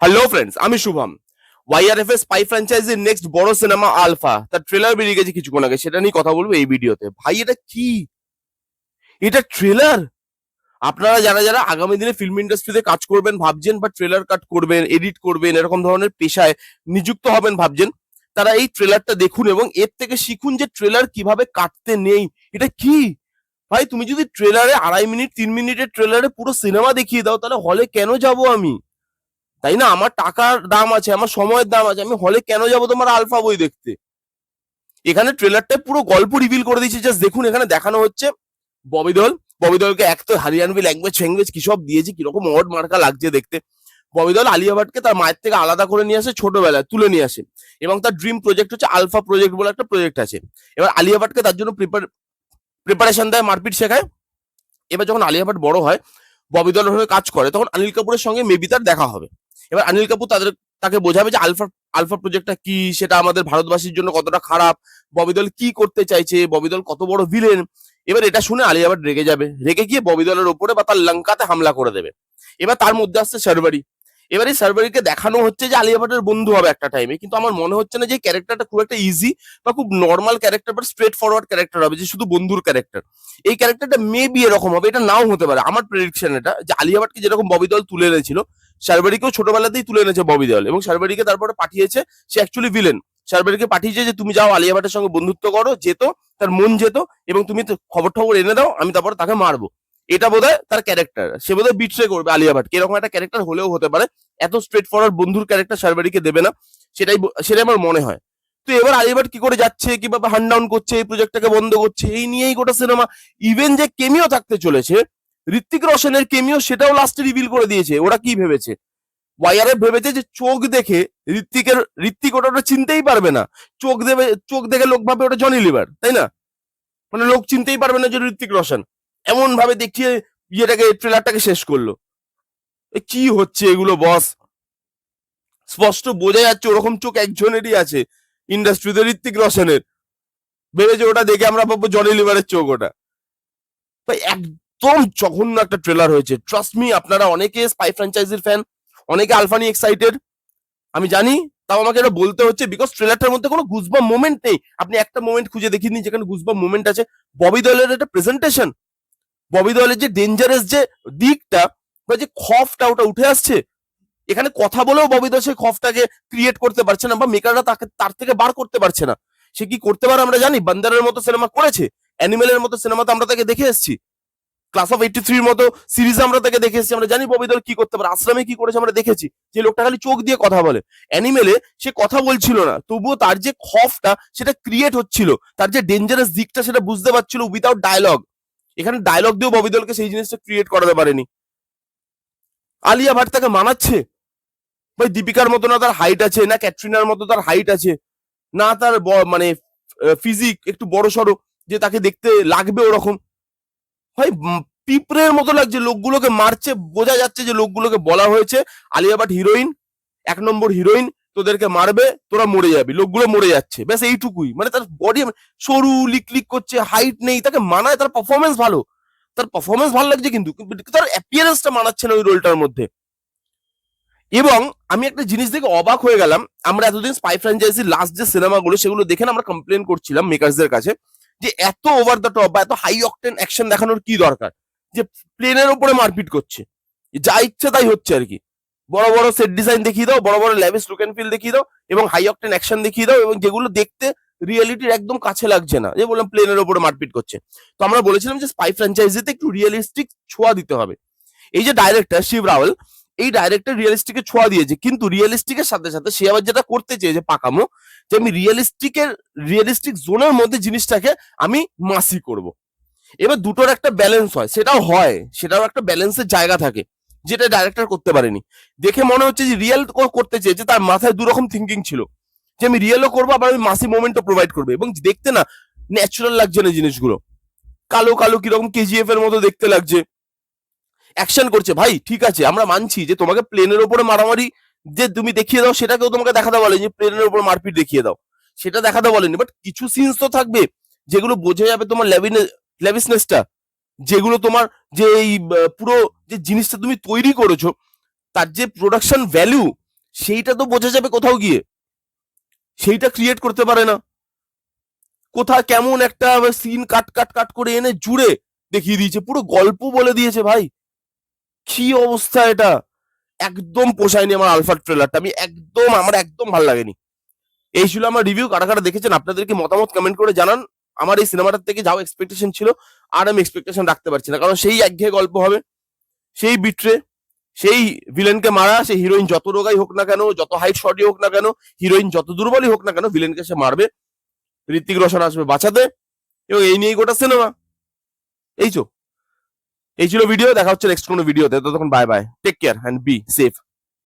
Hello friends, আমি Shubham. ওয়াইআরএফএস spy ফ্র্যাঞ্চাইজির next বড় cinema alpha, তার ট্রেলার বেরিয়ে গেছে কিছুক্ষণ আগে। সেটা নিয়ে কথা বলবো এই ভিডিওতে। ভাই, এটা কি? এটা ট্রেলার? আপনারা যারা যারা আগামী দিনে ফিল্ম ইন্ডাস্ট্রিতে কাজ করবেন ভাবছেন, বা ট্রেলার কাট করবেন, এডিট করবেন, এরকম ধরনের পেশায় নিযুক্ত হবেন ভাবছেন, তারা এই ট্রেলারটা দেখুন এবং এর থেকে শিখুন যে ট্রেলার কিভাবে কাটতে নেই। এটা কি ভাই? তুমি যদি ট্রেলারে 2.5 মিনিট 3 মিনিটের ট্রেলারে পুরো সিনেমা দেখিয়ে দাও, তাহলে হলে কেন যাব আমি? তাই না? আমার টাকার দাম আছে, আমার সময়ের দাম আছে, আমি হলে কেন যাবো তোমার আলফা বই দেখতে? এখানে ট্রেলারটা পুরো গল্প রিভিল করে দিয়েছে। জাস্ট দেখুন, এখানে দেখানো হচ্ছে ববি দেওল। ববি দেওলকে এক তো হরিয়ানবি ল্যাঙ্গুয়েজ ফ্যাঙ্গুয়েজ কি সব দিয়েছে, কিরকম অড মার্কা লাগছে দেখতে। ববি দেওল আলিয়া ভাটকে তার মায়ের থেকে আলাদা করে নিয়ে আসে, ছোটবেলায় তুলে নিয়ে আসে, এবং তার ড্রিম প্রজেক্ট হচ্ছে আলফা প্রজেক্ট বলে একটা প্রজেক্ট আছে। এবার আলিয়া ভাটকে তার জন্য প্রিপারেশন দেয়, মারপিট শেখায়। এবার যখন আলিয়া ভাট বড় হয়, ববি দেওলের হয়ে কাজ করে, তখন অনিল কাপুরের সঙ্গে মেবি তার দেখা হবে। এবার অনিল কাপুর তাকে বোঝাবে যে আলফা আলফা প্রজেক্টটা কি, সেটা আমাদের ভারতবাসীর জন্য কতটা খারাপ, ববি দেওল কি করতে চাইছে, ববি দেওল কত বড় ভিলেন। এবার এটা শুনে আলিয়া ভাট রেগে যাবে, রেগে গিয়ে ববি দেওলের উপরে বা তার লঙ্কাতে হামলা করে দেবে। এবার তার মধ্যে আসছে শারবারি। এবার এই শারবারিকে দেখানো হচ্ছে যে আলিয়া ভাটের বন্ধু হবে একটা টাইমে, কিন্তু আমার মনে হচ্ছে না যে ক্যারেক্টারটা খুব একটা ইজি বা খুব নর্মাল ক্যারেক্টার বা স্ট্রেট ফরওয়ার্ড ক্যারেক্টার হবে, যে শুধু বন্ধুর ক্যারেক্টার। এই ক্যারেক্টারটা মেবি এরকম হবে, এটা নাও হতে পারে। আমার প্রেডিকশন এটা, যে আলিয়া ভাটকে যেরকম ববি দেওল তুলে এনেছিল, শারবারিকেও ছোটবেলাতেই তুলে এনেছে ববি দেওল, এবং শারবারিকে তারপরে পাঠিয়েছে, সে অ্যাকচুয়ালি ভিলেন। শারবারিকে পাঠিয়েছে যে তুমি যাও আলিয়া ভাটের সঙ্গে বন্ধুত্ব করো, যেত, তার মন যেত, এবং তুমি খবর টবর এনে দাও, আমি তারপরে তাকে মারবো। এটা বোধহয় তার ক্যারেক্টার, সে বোধহয় বিট্রে করবে আলিয়া ভাটকে, এরকম একটা ক্যারেক্টার হলেও হতে পারে। এত স্ট্রেট ফরওয়ার্ড বন্ধুর ক্যারেক্টার শারবারিকে দেবে না, সেটাই আমার মনে হয়। তো এবার আলিয়া ভাট কি করে যাচ্ছে, কিভাবে হান্ড ডাউন করছে, এই প্রজেক্টটাকে বন্ধ করছে, এই নিয়েই গোটা সিনেমা। ইভেন যে কেমিও থাকতে চলেছে, ঋত্বিক রোশনের কেমিও, সেটাও লাস্টে রিভিল করে দিয়েছে। ওরা কি ভেবেছে, ওয়াইআরএফ ভেবেছে যে চোখ দেখে ঋত্বিক ওটা চিনতেই পারবে না। চোখ দেখে লোক ভাবে ওটা জনি লিভার, তাই না? মানে লোক চিনতেই পারবে না যে ঋত্বিক রোশন। এমন ভাবে দেখিয়ে ট্রেলারটাকে শেষ করলো। কি হচ্ছে এগুলো বস? স্পষ্ট বোঝা যাচ্ছে ওরকম চোখ একজনেরই আছে ইন্ডাস্ট্রিতে, ঋত্বিক রোশনের। ভেবেছে ওটা দেখে আমরা ভাববো জনি লিভারের চোখ ওটা। একদম জঘন্য একটা ট্রেলার হয়েছে। ট্রাস্ট মি, আপনারা অনেকে স্পাই ফ্র্যাঞ্চাইজির ফ্যান, অনেকে আলফা নিয়ে এক্সাইটেড, আমি জানি। তাও আমাকে এটা বলতে হচ্ছে, বিকজ ট্রেলারটার মধ্যে কোনো গুজবাম মোমেন্ট নেই। আপনি একটা মোমেন্ট খুঁজে দেখিয়ে দিন যেখানে গুজবাম মোমেন্ট আছে। ববি দেওলের একটা প্রেজেন্টেশন, ববি দেওলের যে ডেঞ্জারাস যে দিকটা বা যে খফটা, ওটা উঠে আসছে। এখানে কথা বলেও ববি দেওল সেই খফটাকে ক্রিয়েট করতে পারছে না, বা মেকাররা তাকে তার থেকে বার করতে পারছে না। সে কি করতে পারে আমরা জানি। বান্দারের মতো সিনেমা করেছে, অ্যানিমেলের মতো সিনেমাতে আমরা তাকে দেখে এসেছি, ক্লাস অফ 83 মতো সিরিজে আমরা তাকে দেখে এসেছি। আমরা জানি ববি দেওল কি করতে পারে, আশ্রমে কি করেছে আমরা দেখেছি, যে লোকটা খালি চোখ দিয়ে কথা বলে। অ্যানিমেলে সে কথা বলছিল না, তবুও তার যে খফটা সেটা ক্রিয়েট হচ্ছিল, তার যে ডেঞ্জারাস দিকটা সেটা বুঝতে পারছিল উইদাউট ডায়লগ। এখানে ডায়লগ দিয়েও ববি দেওলকে সেই জিনিসটা ক্রিয়েট করাতে পারেনি। আলিয়া ভাট তাকে মানাচ্ছে? ভাই, দীপিকার মতো না তার হাইট আছে, না ক্যাটরিনার মতো তার হাইট আছে, না তার মানে ফিজিক একটু বড় সড়ো যে তাকে দেখতে লাগবে ওরকম। ভাই, পিঁপড়ের মতো লাগছে, লোকগুলোকে মারছে। বোঝা যাচ্ছে যে লোকগুলোকে বলা হয়েছে আলিয়া ভাট হিরোইন, 1 নম্বর হিরোইন, তোদেরকে মারবে, তোরা মরে যাবি। লোকগুলো মরে যাচ্ছে, ব্যাস এইটুকুই। মানে তার বডি সরু, লিক করছে, হাইট নেই, তাকে মানায়। তার পারফরমেন্স ভালো, তার পারফরমেন্স ভালো লাগছে, কিন্তু তার অ্যাপিয়ারেন্সটা মানাচ্ছে না ওই রোলটার মধ্যে। এবং আমি একটা জিনিস দেখে অবাক হয়ে গেলাম। আমরা এতদিন স্পাই ফ্র্যাঞ্চাইজির লাস্ট যে সিনেমাগুলো, সেগুলো দেখে আমরা কমপ্লেন করছিলাম মেকার্সদের কাছে, যে এত ওভার দ্য টপ বা এত হাই অকটেন অ্যাকশন দেখানোর কি দরকার, যে প্লেনের উপরে মারপিট করছে, যা ইচ্ছে তাই হচ্ছে আর কি। বড় বড় সেট ডিজাইন দেখিয়ে দাও, বড় বড় ল্যাভিশ লুক এন্ড ফিল দেখিয়ে দাও, এবং হাই অকটেন অ্যাকশন দেখিয়ে দাও, এবং যেগুলো দেখতে রিয়েলিটির একদম কাছে লাগছে না, যে বললাম প্লেনের উপরে মারপিট করছে। তো আমরা বলেছিলাম যে স্পাই ফ্র্যাঞ্চাইজিতে একটু রিয়েলিস্টিক ছোঁয়া দিতে হবে। এই যে ডাইরেক্টর শিব রাওয়াল, এই ডাইরেক্টর রিয়েলিস্টিকের ছোঁয়া দিয়েছে, কিন্তু রিয়েলিস্টিকের সাথে সাথে সে আবার যেটা করতে চেয়েছে পাকামো, যে আমি রিয়েলিস্টিক জোনের মধ্যে জিনিসটাকে আমি মাসি করব। এবার দুটোর একটা ব্যালেন্স হয়, সেটাও একটা ব্যালেন্সের জায়গা থাকে, যেটা ডাইরেক্টর করতে পারেনি। দেখে মনে হচ্ছে যে রিয়েল করতে চেয়েছে, তার মাথায় দুরকম থিঙ্কিং ছিল, যে আমি রিয়েলও করবো, আবার আমি মাসি মোমেন্টও প্রোভাইড করবো, এবং দেখতে না ন্যাচারাল লাগছে না জিনিসগুলো। কালো কালো কিরকম কেজিএফ এর মতো দেখতে লাগছে। অ্যাকশন করছে, ভাই ঠিক আছে, আমরা মানছি যে তোমাকে প্লেনের ওপরে মারামারি যে তুমি দেখিয়ে দাও, সেটাকেও তোমাকে দেখাতে বলেনি, যে প্লেনের ওপর মারপিট দেখিয়ে দাও, সেটা দেখাতে বলেনি। বাট কিছু সিনস তো থাকবে যেগুলো বোঝা যাবে তোমার ল্যাভিসনেসটা, যেগুলো তোমার যে এই পুরো যে জিনিসটা তুমি তৈরি করেছো, তার যে প্রোডাকশন ভ্যালু, সেইটা তো বোঝা যাবে কোথাও গিয়ে, সেইটা ক্রিয়েট করতে পারে না। কোথায় কেমন একটা সিন কাট কাট কাট করে এনে জুড়ে দেখিয়ে দিয়েছে, পুরো গল্প বলে দিয়েছে ভাই। কি অবস্থা এটা, একদম পোষায়নি আমার আলফা ট্রেলারটা, আমার একদম ভালো লাগেনি। এই ছিল আমার রিভিউ। কারা কারা দেখেছেন আপনাদেরকে মতামত কমেন্ট করে জানান। আমার এই সিনেমাটার থেকে যাও এক্সপেকটেশন ছিল, আর আমি এক্সপেকটেশন রাখতে পারছি না, কারণ সেই একঘেয়ে গল্প হবে, সেই বিট্রে, সেই ভিলেনকে মারা, সেই হিরোইন যত রোগাই হোক না কেন, যত হাইট শর্টই হোক না কেন, হিরোইন যত দুর্বলই হোক না কেন, ভিলেনকে সে মারবে, ঋত্বিক রোশন আসবে বাঁচাতে, এবং এই নিয়েই গোটা সিনেমা। এই ছিল ভিডিও, দেখা হচ্ছে নেক্সট কোনো ভিডিওতে, ততক্ষণ bye bye, take care and be safe.